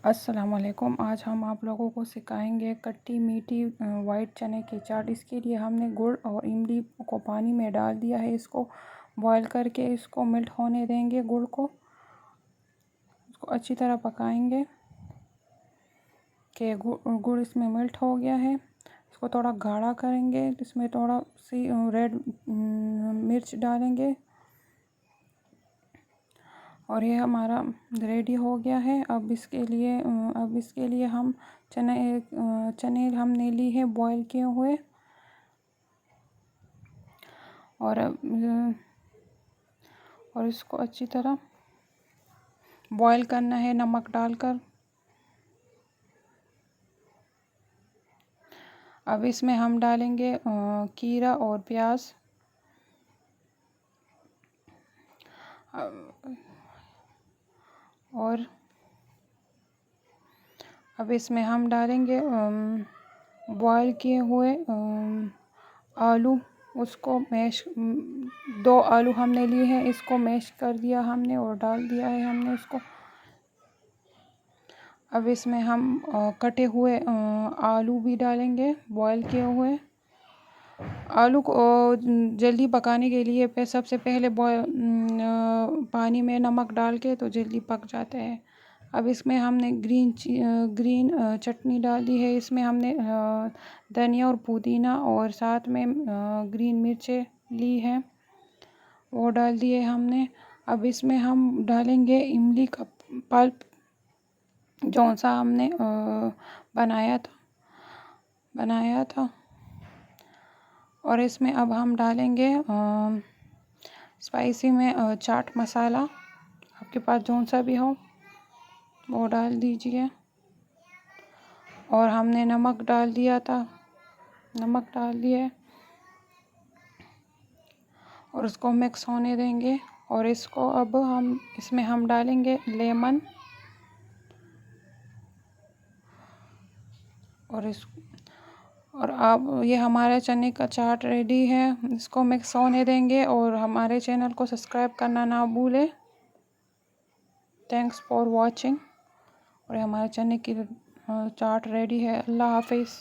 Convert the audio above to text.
अस्सलाम वालेकुम। आज हम आप लोगों को सिखाएंगे खट्टी मीठी वाइट चने की चाट। इसके लिए हमने गुड़ और इमली को पानी में डाल दिया है। इसको बॉईल करके इसको मेल्ट होने देंगे। गुड़ को इसको अच्छी तरह पकाएंगे कि गुड़ इसमें मेल्ट हो गया है। इसको थोड़ा गाढ़ा करेंगे। इसमें थोड़ा सी रेड मिर्च डालेंगे और ये हमारा रेडी हो गया है। अब इसके लिए हम चने हमने ली है बॉईल किए हुए और इसको अच्छी तरह बॉईल करना है नमक डालकर। अब इसमें हम डालेंगे खीरा और प्याज। और अब इसमें हम डालेंगे बॉईल किए हुए आलू। उसको मैश 2 आलू हमने लिए हैं, इसको मैश कर दिया हमने और डाल दिया है हमने इसको। अब इसमें हम कटे हुए आलू भी डालेंगे बॉईल किए हुए। आलू को जल्दी पकाने के लिए सबसे पहले पानी में नमक डाल के तो जल्दी पक जाता है। अब इसमें हमने ग्रीन चटनी डाली है। इसमें हमने धनिया और पुदीना और साथ में ग्रीन मिर्चें ली हैं, वो डाल दिए हमने। अब इसमें हम डालेंगे इमली का पल्प, जो सा हमने बनाया था। और इसमें अब हम डालेंगे स्पाइसी में चाट मसाला। आपके पास जो सा भी हो वो डाल दीजिए। और हमने नमक डाल दिया था, नमक डाल दिए और उसको मिक्स होने देंगे। और इसको अब इसमें हम डालेंगे लेमन और अब ये हमारे चने का चाट रेडी है। इसको मिक्स होने देंगे और हमारे चैनल को सब्सक्राइब करना ना भूलें। Thanks for watching. और हमारे चने की चाट रेडी है। अल्लाह हाफिज़।